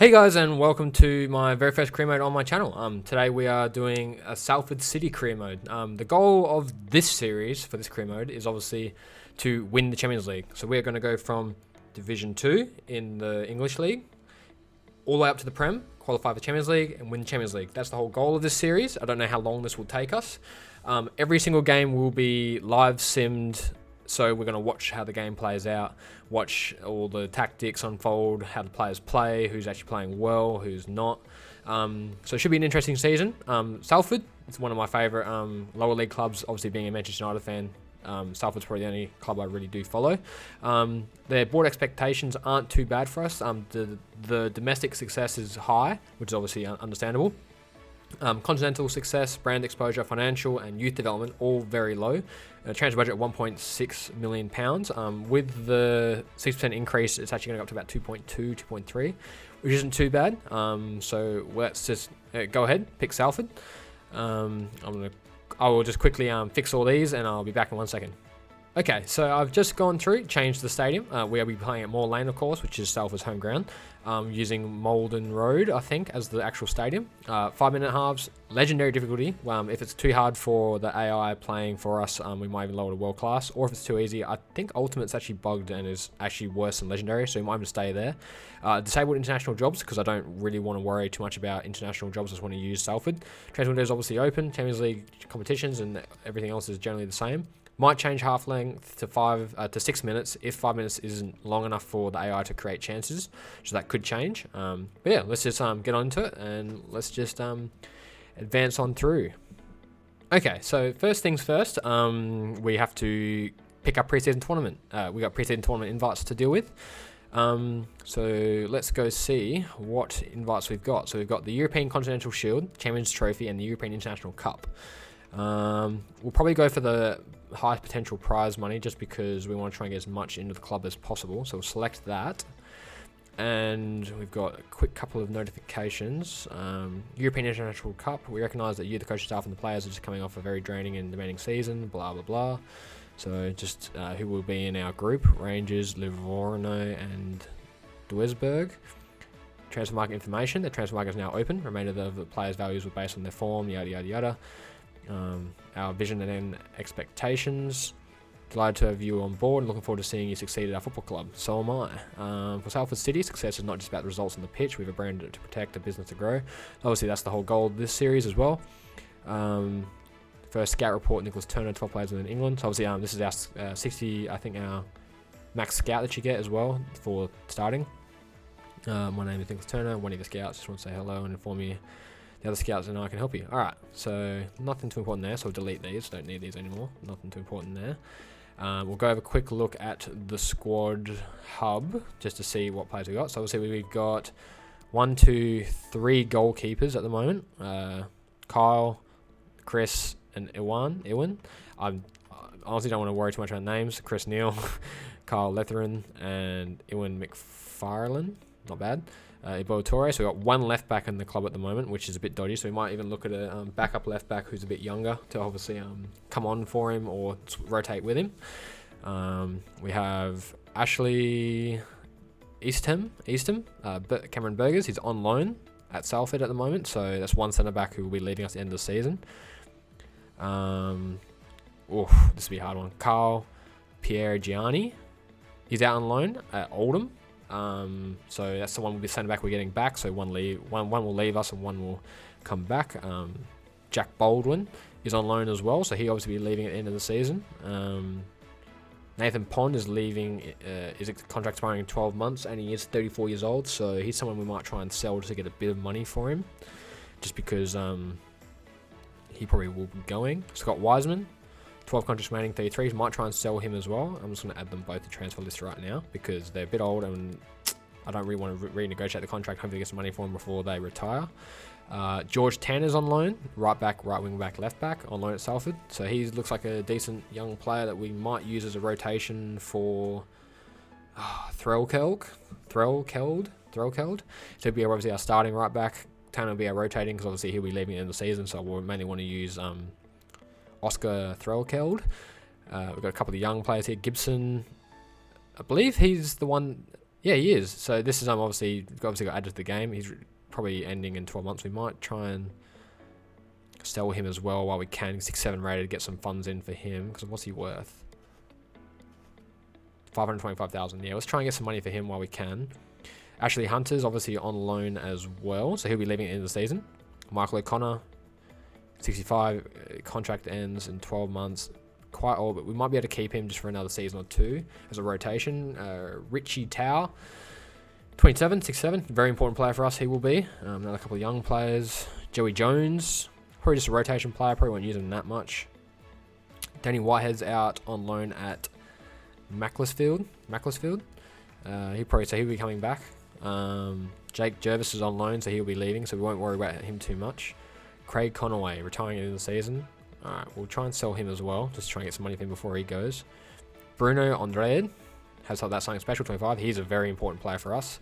Hey guys, and welcome to my very first career mode on my channel. Today we are doing a Salford City career mode. The goal of this series for this career mode is obviously to win the Champions League. So we're going to go from Division 2 in the English League all the way up to the Prem, qualify for Champions League and win the Champions League. That's the whole goal of this series. I don't know how long this will take us. Every single game will be live simmed. So we're going to watch how the game plays out, watch all the tactics unfold, how the players play, who's actually playing well, who's not. So it should be an interesting season. Salford, it's one of my favourite lower league clubs. Obviously, being a Manchester United fan, Salford's probably the only club I really do follow. Their board expectations aren't too bad for us. The domestic success is high, which is obviously understandable. Continental success, brand exposure, financial and youth development, all very low. Transfer budget at £1.6 million. With the 6% increase, it's actually going to go up to about 2.2, 2.3, which isn't too bad. So let's just go ahead, pick Salford. I will just quickly fix all these and I'll be back in 1 second. Okay, so I've just gone through, changed the stadium. We'll be playing at Moor Lane, of course, which is Salford's home ground, using Malden Road, I think, as the actual stadium. 5-minute halves, legendary difficulty. If it's too hard for the AI playing for us, we might even lower to world class. Or if it's too easy, I think Ultimate's actually bugged and is actually worse than legendary, so we might even stay there. Disabled international jobs, because I don't really want to worry too much about international jobs. I just want to use Salford. Transfer window is obviously open. Champions League competitions and everything else is generally the same. Might change half length to 6 minutes if 5 minutes isn't long enough for the AI to create chances, so that could change. But yeah, let's just get on to it and let's just advance on through. Okay, so first things first, we have to pick up preseason tournament. We got preseason tournament invites to deal with. So let's go see what invites we've got. So we've got the European Continental Shield, Champions Trophy, and the European International Cup. We'll probably go for the high potential prize money just because we want to try and get as much into the club as possible. So we'll select that. And we've got a quick couple of notifications. European International Cup. We recognise that you, the coaching staff, and the players are just coming off a very draining and demanding season. Blah, blah, blah. So just who will be in our group. Rangers, Livorno and Duisburg. Transfer market information. The transfer market is now open. Remainder of the players' values were based on their form, yada, yada, yada. Our vision and expectations. Delighted to have you on board and looking forward to seeing you succeed at our football club. So am I. For Salford City, success is not just about the results on the pitch. We have a brand to protect, a business to grow. Obviously, that's the whole goal of this series as well. First scout report, Nicholas Turner, 12 players within England. So obviously, this is our 60, I think, our max scout that you get as well for starting. My name is Nicholas Turner, one of the scouts. Just want to say hello and inform you the other scouts and I can help you. Alright, so nothing too important there, so we'll delete these. Don't need these anymore. Nothing too important there. We'll go have a quick look at the squad hub just to see what players we got. So obviously we've got 1, 2, 3 goalkeepers at the moment. Kyle, Chris, and Iwan. I honestly don't want to worry too much about names. Chris Neal, Kyle Letheran, and Iwan McFarlane. Not bad. Ibo Torre. So we've got 1 left back in the club at the moment, which is a bit dodgy. So we might even look at a backup left back who's a bit younger to obviously come on for him or rotate with him. We have Ashley Eastham, Cameron Burgers. He's on loan at Salford at the moment. So that's 1 centre back who will be leading us at the end of the season. This will be a hard one. Carl Pierre Gianni. He's out on loan at Oldham. So that's the one we'll be centre back we're getting back. So one will leave us and one will come back. Jack Baldwin is on loan as well, so he obviously be leaving at the end of the season. Nathan Pond is leaving. His contract expiring in 12 months, and he is 34 years old. So he's someone we might try and sell to get a bit of money for him, just because he probably will be going. Scott Wiseman. 12 contracts remaining, 33. Might try and sell him as well. I'm just going to add them both to transfer list right now because they're a bit old and I don't really want to renegotiate the contract. Hopefully get some money for them before they retire. George Tanner's on loan. Right back, right wing back, left back on loan at Salford. So he looks like a decent young player that we might use as a rotation for Threlkeld. So he'll be obviously our starting right back. Tanner will be our rotating because obviously he'll be leaving at the end of the season. So we'll mainly want to use Oscar Threlkeld. We've got a couple of young players here. Gibson, I believe he's the one. Yeah, he is. So this is obviously got added to the game. He's probably ending in 12 months. We might try and sell him as well while we can. 6-7 rated, get some funds in for him. Because what's he worth? 525,000. Yeah, let's try and get some money for him while we can. Ashley Hunter's obviously on loan as well, so he'll be leaving at the end of the season. Michael O'Connor, 65, contract ends in 12 months. Quite old, but we might be able to keep him just for another season or two as a rotation. Richie Tao, 27, 6-7, very important player for us. He will be. Another couple of young players. Joey Jones, probably just a rotation player. Probably won't use him that much. Danny Whitehead's out on loan at Macclesfield. He'll be coming back. Jake Jervis is on loan, so he'll be leaving, so we won't worry about him too much. Craig Conaway retiring in the season. Alright, we'll try and sell him as well, just try and get some money for him before he goes. Bruno Andrade has that something special, 25. He's a very important player for us.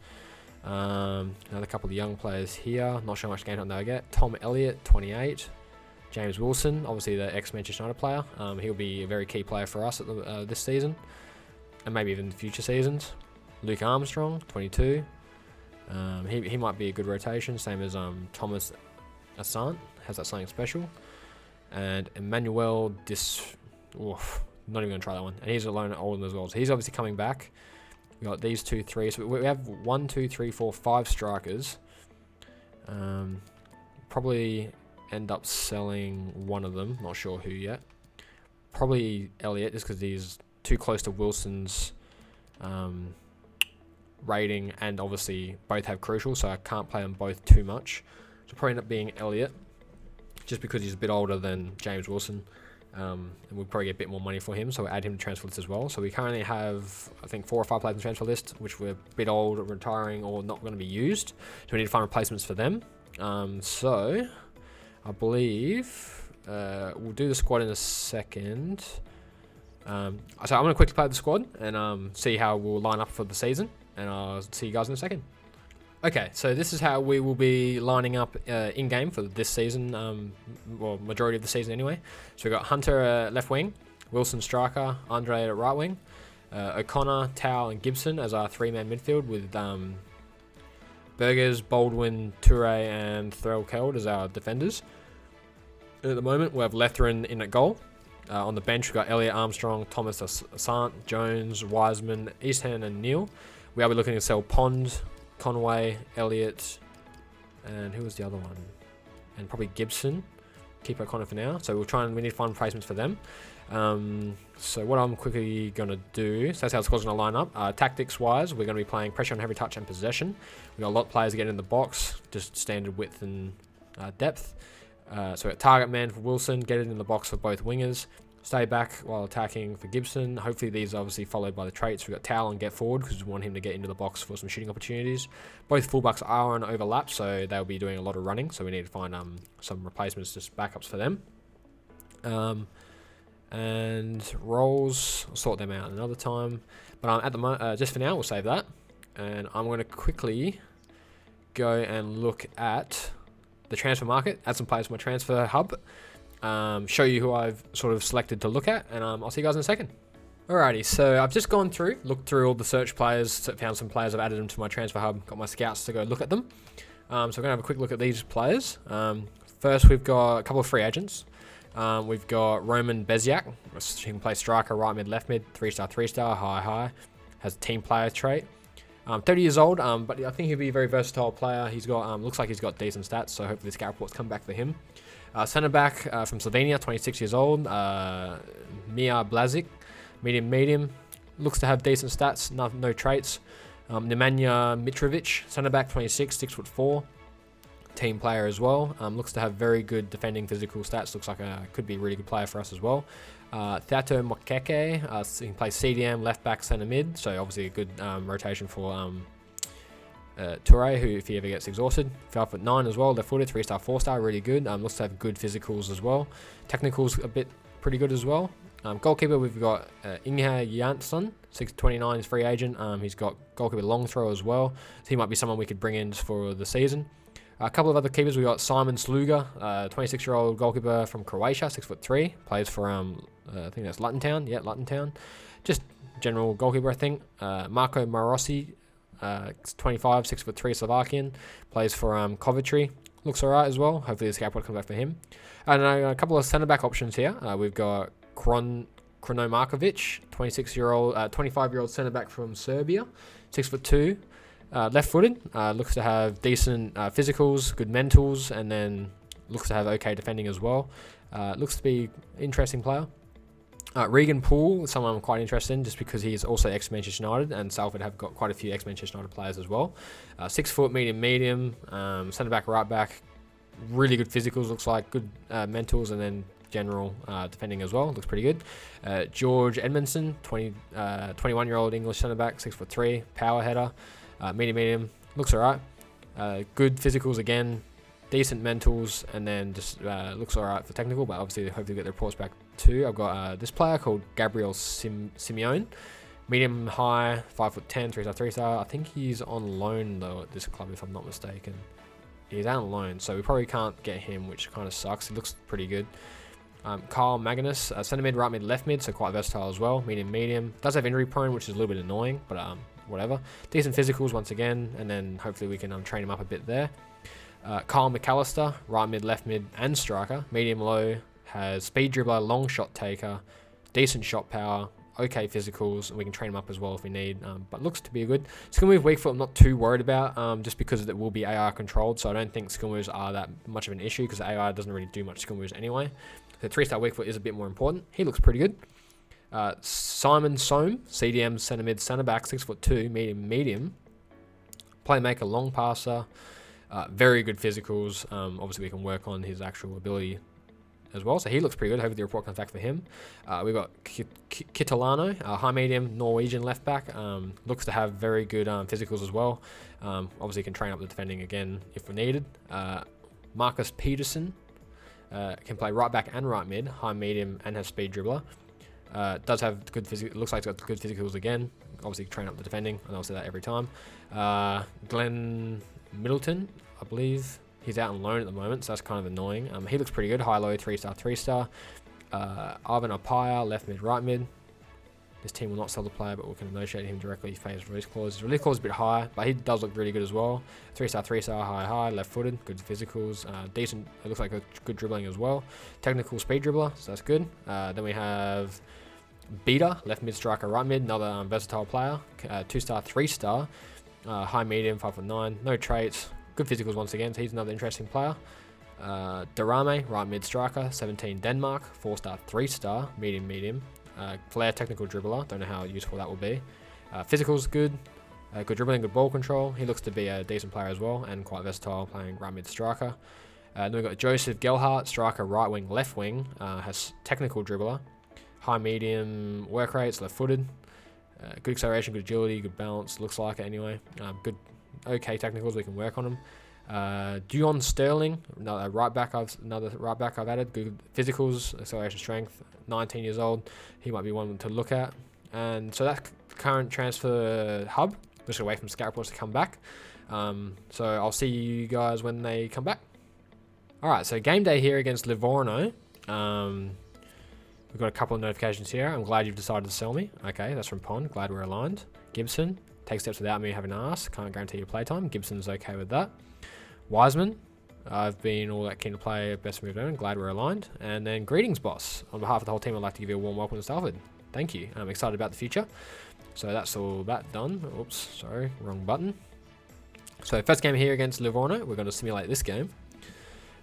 Another couple of young players here. Not sure how much game time they'll get. Tom Elliott, 28. James Wilson, obviously the ex-Manchester United player. He'll be a very key player for us at this season, and maybe even future seasons. Luke Armstrong, 22. He might be a good rotation, same as Thomas Assant, has that something special. And Emmanuel not even going to try that one. And he's a loan at Oldham as well, so he's obviously coming back. We got these 2, 3. So we have 1, 2, 3, 4, 5 strikers. Probably end up selling one of them. Not sure who yet. Probably Elliott, just because he's too close to Wilson's rating, and obviously both have crucial, so I can't play them both too much. So probably end up being Elliott, just because he's a bit older than James Wilson. And we'll probably get a bit more money for him, so we'll add him to transfer list as well. So we currently have, I think, 4 or 5 players in the transfer list, which we're a bit old, retiring, or not going to be used. So we need to find replacements for them. So I believe we'll do the squad in a second. So I'm going to quickly play the squad and see how we'll line up for the season, and I'll see you guys in a second. Okay, so this is how we will be lining up in-game for this season, well, majority of the season anyway. So we've got Hunter left wing, Wilson striker, Andre at right wing, O'Connor, Tao, and Gibson as our 3-man midfield, with Burgers, Baldwin, Toure, and Threll Keld as our defenders. At the moment, we have Letheren in at goal. On the bench, we've got Elliot, Armstrong, Thomas Assant, Jones, Wiseman, Eastham, and Neil. We are looking to sell Pond, Conway, Elliott, and who was the other one? And probably Gibson. Keep O'Connor for now. So we need to find replacements for them. So what I'm quickly going to do, so that's how the squad's going to line up. Tactics-wise, we're going to be playing pressure on every touch and possession. We've got a lot of players getting in the box, just standard width and depth. So we've got target man for Wilson, get it in the box for both wingers. Stay back while attacking for Gibson. Hopefully these are obviously followed by the traits. We've got Towel and get forward, because we want him to get into the box for some shooting opportunities. Both fullbacks are on overlap, so they'll be doing a lot of running. So we need to find some replacements, just backups for them. And roles, I'll sort them out another time. But at the moment, just for now, we'll save that. And I'm going to quickly go and look at the transfer market, add some players to my transfer hub. Show you who I've sort of selected to look at, and I'll see you guys in a second. Alrighty, so I've just looked through all the search players, found some players, I've added them to my transfer hub, got my scouts to go look at them. So we're going to have a quick look at these players. First, we've got a couple of free agents. We've got Roman Beziak, he can play striker, right mid, left mid, 3-star, 3-star, high, has a team player trait. 30 years old, but I think he'll be a very versatile player. He's got, looks like he's got decent stats, so hopefully the scout reports come back for him. Centre back from Slovenia, 26 years old, Mija Blazic, medium, looks to have decent stats, no traits. Nemanja Mitrovic, centre back, 26, 6'4", team player as well. Looks to have very good defending physical stats, looks like could be a really good player for us as well. Theato Mokeke, he can play CDM, left back, centre mid, so obviously a good rotation for Toure, who if he ever gets exhausted. 5'9" as well, left footed, 3-star, 4-star, really good. Looks to have good physicals as well. Technicals a bit pretty good as well. Goalkeeper, we've got Inge Jansson, 6'29", is free agent. He's got goalkeeper long throw as well, so he might be someone we could bring in for the season. A couple of other keepers, we've got Simon Sluga, 26-year-old goalkeeper from Croatia, 6'3", plays for I think that's Luton Town. Yeah, Luton Town. Just general goalkeeper, I think. Marco Marossi, It's 25, 6'3" Slovakian. Plays for Coventry. Looks alright as well. Hopefully the scout comes back for him. And a couple of centre back options here. We've got Krono Markovic, 25-year-old centre back from Serbia, 6'2", left-footed. Looks to have decent physicals, good mentals, and then looks to have okay defending as well. Looks to be an interesting player. Regan Poole, someone I'm quite interested in, just because he's also ex-Manchester United, and Salford have got quite a few ex-Manchester United players as well. 6 foot, medium, centre back, right back, really good physicals. Looks like good mentals, and then general defending as well. Looks pretty good. George Edmondson, 21-year-old English centre back, 6'3", power header, medium. Looks alright. Good physicals again. Decent mentals, and then just looks alright for technical, but obviously hopefully get the reports back too. I've got this player called Gabriel Simeone, medium high, 5'10", 3-star. I think he's on loan though at this club, if I'm not mistaken. He's out on loan, so we probably can't get him, which kind of sucks. He looks pretty good. Kyle Magnus, centre mid, right mid, left mid, so quite versatile as well. Medium. Does have injury prone, which is a little bit annoying, but whatever. Decent physicals once again, and then hopefully we can train him up a bit there. Kyle McAllister, right mid, left mid, and striker. Medium low, has speed dribbler, long shot taker, decent shot power, okay physicals, and we can train him up as well if we need. But looks to be a good skill move. Weak foot, I'm not too worried about, just because it will be AR controlled, so I don't think skill moves are that much of an issue, because AR doesn't really do much skill moves anyway. The 3-star weak foot is a bit more important. He looks pretty good. Simon Soam, CDM, centre mid, centre back, 6'2", medium. Playmaker, long passer. Very good physicals. Obviously, we can work on his actual ability as well. So he looks pretty good. Hopefully, the report comes back for him. We've got Kitolano, high medium Norwegian left back. Looks to have very good physicals as well. Obviously, can train up the defending again if we needed. Marcus Peterson can play right back and right mid, high medium, and has speed dribbler. Does have good physical. Looks like he's got good physicals again. Obviously, train up the defending, and I'll say that every time. Glenn Middleton, I believe he's out on loan at the moment, so that's kind of annoying. He looks pretty good. High low, 3-star. Ivan Apaya, left mid, right mid. This team will not sell the player, but we can negotiate him directly if he pays release clause. His release clause is a bit high, but he does look really good as well. 3-star, high, left-footed, good physicals, decent. It looks like a good dribbling as well. Technical speed dribbler, so that's good. Then we have Beta, left mid striker, right mid, another versatile player. 2-star, 3-star. High medium, 5'9", no traits, good physicals once again, so he's another interesting player. Darame, right mid striker, 17 Denmark, 4-star, 3-star, medium. Flair, technical dribbler, don't know how useful that will be. Physicals good, good dribbling, good ball control. He looks to be a decent player as well, and quite versatile, playing right mid striker. Then we've got Joseph Gelhardt, striker, right wing, left wing, has technical dribbler, high medium work rates, left footed. Good acceleration, good agility, good balance, looks like it anyway. Good, okay technicals, we can work on them. Dion Sterling, another right back I've added. Good physicals, acceleration, strength. 19 years old, he might be one to look at. And so that's current transfer hub. Just gonna wait for scout reports to come back. So I'll see you guys when they come back. All right, so game day here against Livorno. We've got a couple of notifications here. I'm glad you've decided to sell me. Okay, that's from Pond. Glad we're aligned. Gibson, take steps without me having to ask. Can't guarantee your playtime. Gibson's okay with that. Wiseman, I've been all that keen to play best move on. Glad we're aligned. And then greetings, boss. On behalf of the whole team, I'd like to give you a warm welcome to Salford. Thank you. I'm excited about the future. So that's all that done. Oops, sorry, wrong button. So first game here against Livorno. We're going to simulate this game.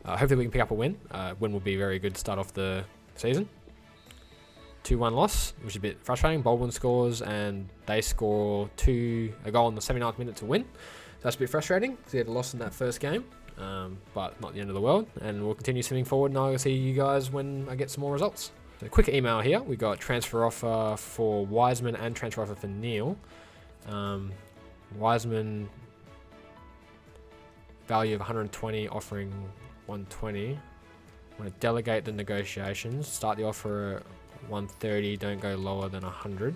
Hopefully we can pick up a win. Win will be very good to start off the season. 2-1 loss, which is a bit frustrating. Baldwin scores and they score a goal in the 79th minute to win. So that's a bit frustrating because they had a loss in that first game, but not the end of the world. And we'll continue swimming forward, and I'll see you guys when I get some more results. So quick email here. We got transfer offer for Wiseman and transfer offer for Neil. Wiseman value of 120, offering 120. I'm going to delegate the negotiations. Start the offer at 130, don't go lower than 100.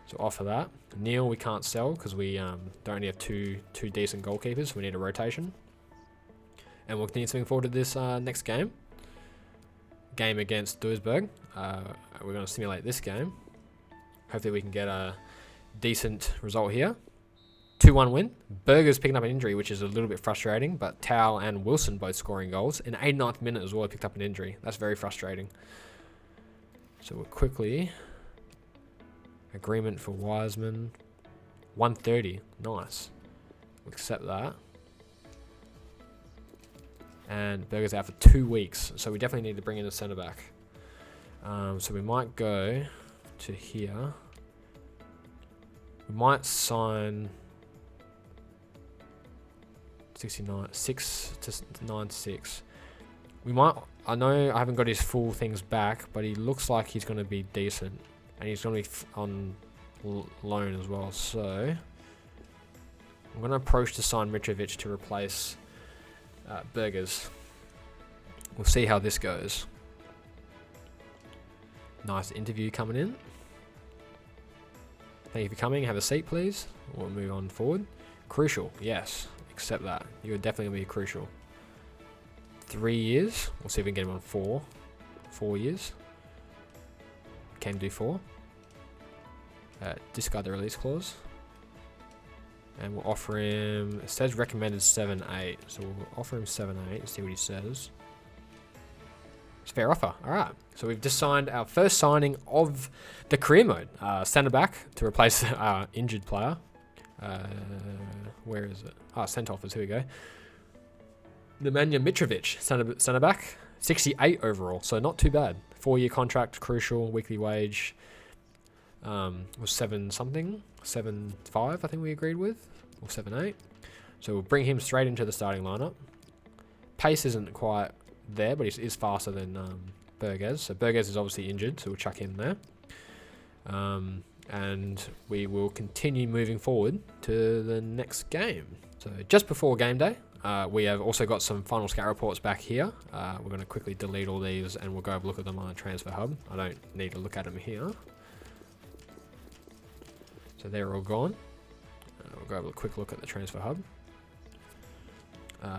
So offer that. Neil we can't sell because we don't only have two decent goalkeepers, so we need a rotation. And we'll continue moving forward to this next game. Game against Duisburg. We're going to simulate this game. Hopefully we can get a decent result here. 2-1 win. Berger's picking up an injury, which is a little bit frustrating, but Tao and Wilson both scoring goals. In the 89th minute as well, he picked up an injury. That's very frustrating. So we'll quickly... Agreement for Wiseman. 130. Nice. We'll accept that. And Berger's out for 2 weeks, so we definitely need to bring in a centre-back. So we might go to here. We might sign... 69, 6 to 96. We might, I know I haven't got his full things back, but he looks like he's going to be decent. And he's going to be on loan as well. So I'm going to approach to sign Mitrovic to replace Bergers. We'll see how this goes. Nice interview coming in. Thank you for coming. Have a seat, please. We'll move on forward. Crucial, yes. Accept that. You're definitely going to be crucial. 3 years. We'll see if we can get him on 4. 4 years. Can do 4. Discard the release clause. And we'll offer him... It says recommended 7-8. So we'll offer him 7-8 and see what he says. It's a fair offer. Alright. So we've just signed our first signing of the career mode. Centre back to replace our injured player. Where is it? Sent offers. Here we go. Nemanja Mitrovic, centre back, 68 overall, so not too bad. 4-year contract, crucial, weekly wage was 7 something, 7.5 I think we agreed with, or 7.8. So we'll bring him straight into the starting lineup. Pace isn't quite there, but he is faster than Berges. So Berges is obviously injured, so we'll chuck him there. And we will continue moving forward to the next game. So just before game day, we have also got some final scout reports back here. We're going to quickly delete all these and we'll go have a look at them on the transfer hub. I don't need to look at them here. So they're all gone. We'll go have a quick look at the transfer hub.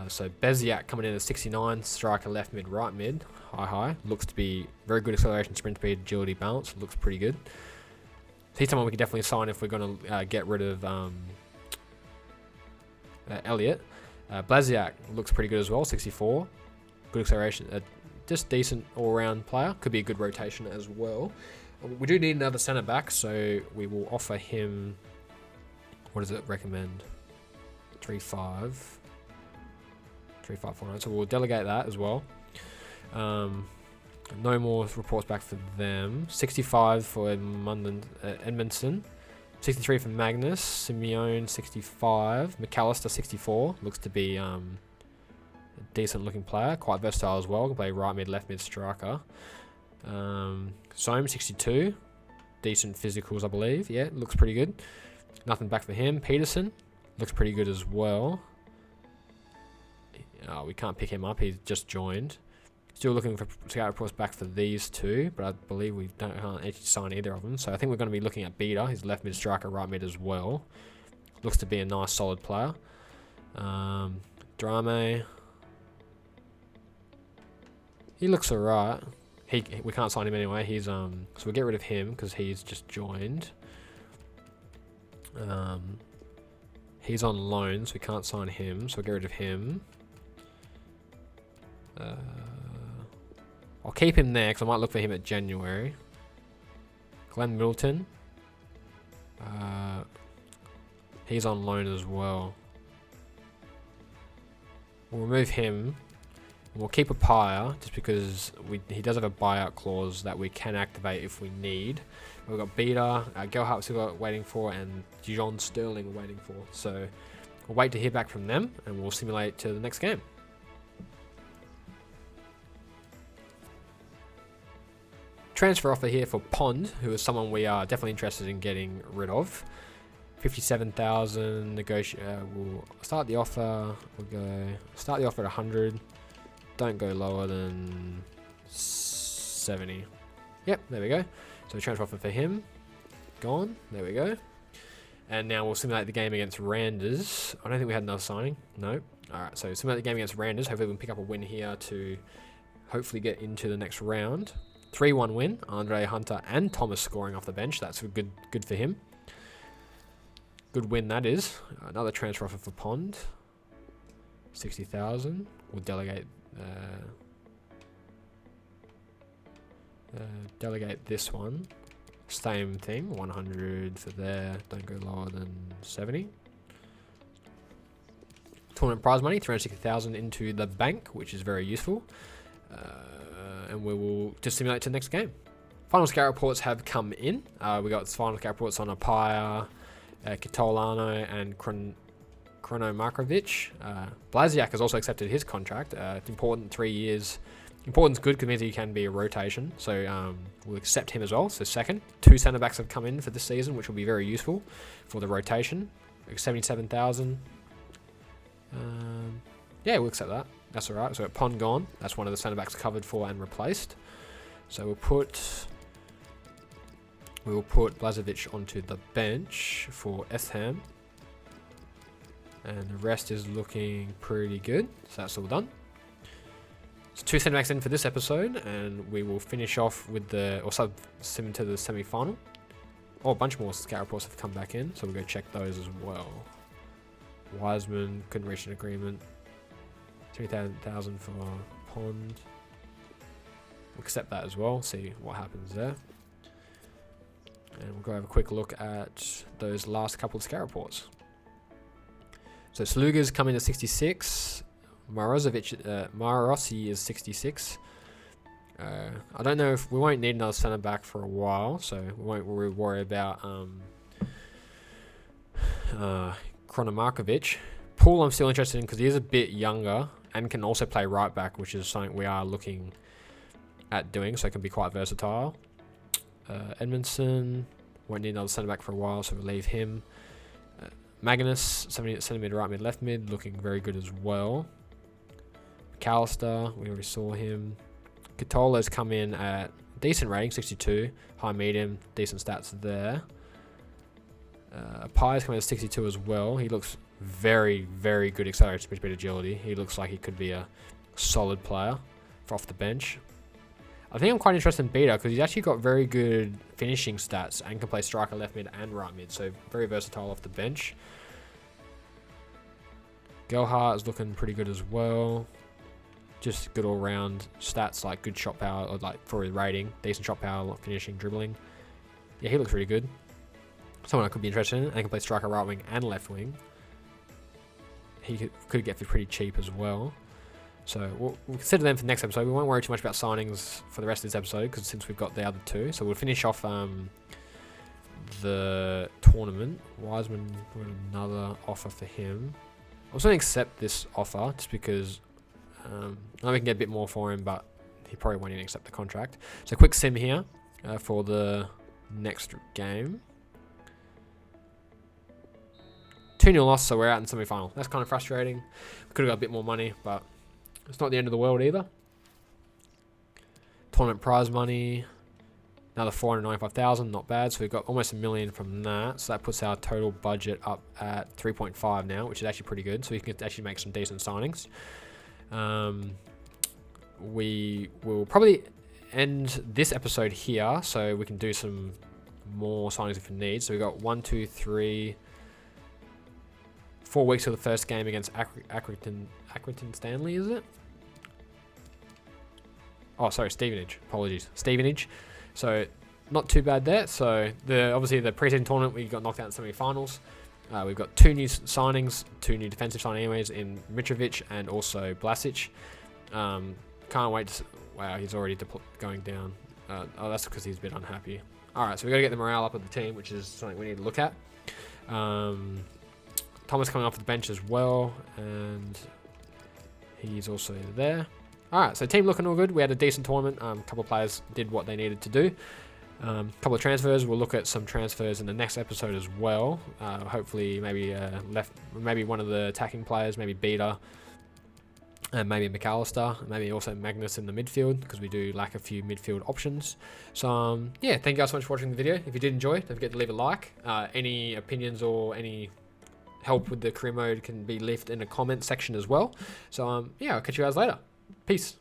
So Beziak coming in at 69, striker left mid, right mid, high. Looks to be very good acceleration, sprint speed, agility, balance. Looks pretty good. He's someone we can definitely sign if we're going to get rid of Elliott. Blaziak looks pretty good as well, 64. Good acceleration. Just decent all-round player. Could be a good rotation as well. We do need another centre back, so we will offer him... What does it recommend? 3.5. 3.549. So we'll delegate that as well. No more reports back for them. 65 for Edmondson. 63 for Magnus. Simeone, 65. McAllister, 64. Looks to be a decent looking player. Quite versatile as well. Can play right mid, left mid, striker. Soam, 62. Decent physicals, I believe. Yeah, looks pretty good. Nothing back for him. Peterson. Looks pretty good as well. We can't pick him up. He's just joined. Still looking for scout reports back for these two, but I believe we can't actually sign either of them. So I think we're going to be looking at Beta, his left mid striker, right mid as well. Looks to be a nice solid player. Drame. He looks alright. We can't sign him anyway. He's so we'll get rid of him because he's just joined. He's on loan, so we can't sign him. So we'll get rid of him. I'll keep him there because I might look for him at January. Glenn Middleton. He's on loan as well. We'll remove him. We'll keep a Pyre just because he does have a buyout clause that we can activate if we need. We've got Beta, Gelhardt still got waiting for, and John Sterling waiting for. So we'll wait to hear back from them and we'll simulate to the next game. Transfer offer here for Pond, who is someone we are definitely interested in getting rid of. 57,000. We'll start the offer. Start the offer at 100. Don't go lower than 70. Yep, there we go. So transfer offer for him. Gone. There we go. And now we'll simulate the game against Randers. I don't think we had another signing. No. Alright, so simulate the game against Randers. Hopefully we can pick up a win here to hopefully get into the next round. 3-1 win. Andre Hunter and Thomas scoring off the bench. That's good for him. Good win that is. Another transfer offer for Pond. 60,000. We'll delegate this one. Same thing. 100 for there. Don't go lower than 70. Tournament prize money. 360,000 into the bank, which is very useful. And we will just simulate to the next game. Final scout reports have come in. We got final scout reports on Apaya, Kitolano, and Chrono Markovic. Blaziak has also accepted his contract. It's important, 3 years. Important's good because it means he can be a rotation. So we'll accept him as well. So second. 2 centre backs have come in for this season, which will be very useful for the rotation. 77,000. Yeah, we'll accept that. That's all right. So Pond gone. That's one of the centre backs covered for and replaced. So we'll put Blazovic onto the bench for Esham. And the rest is looking pretty good. So that's all done. So 2 centre backs in for this episode, and we will finish off with sim into the semi-final. Oh, a bunch more scout reports have come back in, so we'll go check those as well. Wiseman couldn't reach an agreement. 3,000 for Pond. We'll accept that as well, see what happens there. And we'll go have a quick look at those last couple of scout reports. So Sluga's coming to 66. Marossi is 66. I don't know if we won't need another centre back for a while, so we won't worry about Chrono Markovic. Paul I'm still interested in because he is a bit younger and can also play right back, which is something we are looking at doing, so it can be quite versatile. Edmondson, won't need another centre back for a while, so we'll leave him. Magnus, 70 centimetre right mid, left mid, looking very good as well. McAllister, we already saw him. Catola's come in at decent rating, 62, high medium, decent stats there. Pi's coming at 62 as well. He looks very, very good accelerated speed, agility. He looks like he could be a solid player for off the bench. I think I'm quite interested in Beta because he's actually got very good finishing stats and can play striker, left mid, and right mid. So very versatile off the bench. Gelhardt is looking pretty good as well. Just good all-round stats like good shot power, or like for his rating, decent shot power, finishing, dribbling. Yeah, he looks really good. Someone I could be interested in. And can play striker, right wing, and left wing. He could get for pretty cheap as well. So we'll consider them for the next episode. We won't worry too much about signings for the rest of this episode because since we've got the other 2. So we'll finish off the tournament. Wiseman, we got another offer for him. I was going to accept this offer just because I know we can get a bit more for him, but he probably won't even accept the contract. So quick sim here for the next game. 2-0 loss, so we're out in the semi-final. That's kind of frustrating. We could have got a bit more money, but it's not the end of the world either. Tournament prize money, another 495,000, not bad. So we've got almost $1 million from that. So that puts our total budget up at 3.5 now, which is actually pretty good. So we can actually make some decent signings. We will probably end this episode here, so we can do some more signings if we need. So we've got 1, 2, 3, 4 weeks of the first game against Accrington Stanley, is it? Oh, sorry, Stevenage. Apologies, Stevenage. So not too bad there. So obviously the preseason tournament we got knocked out in semi-finals. We've got 2 new signings, 2 new defensive signings anyways in Mitrovic and also Blasic. Can't wait to wow, he's already going down. Oh, that's because he's a bit unhappy. All right, so we've got to get the morale up of the team, which is something we need to look at. Thomas coming off the bench as well, and he's also there. All right, so team looking all good. We had a decent tournament. A couple of players did what they needed to do. A couple of transfers. We'll look at some transfers in the next episode as well. Hopefully, maybe one of the attacking players, maybe Beta, and maybe McAllister, maybe also Magnus in the midfield because we do lack a few midfield options. So yeah, thank you guys so much for watching the video. If you did enjoy, don't forget to leave a like. Any opinions or any help with the career mode can be left in the comment section as well. So yeah, I'll catch you guys later. Peace.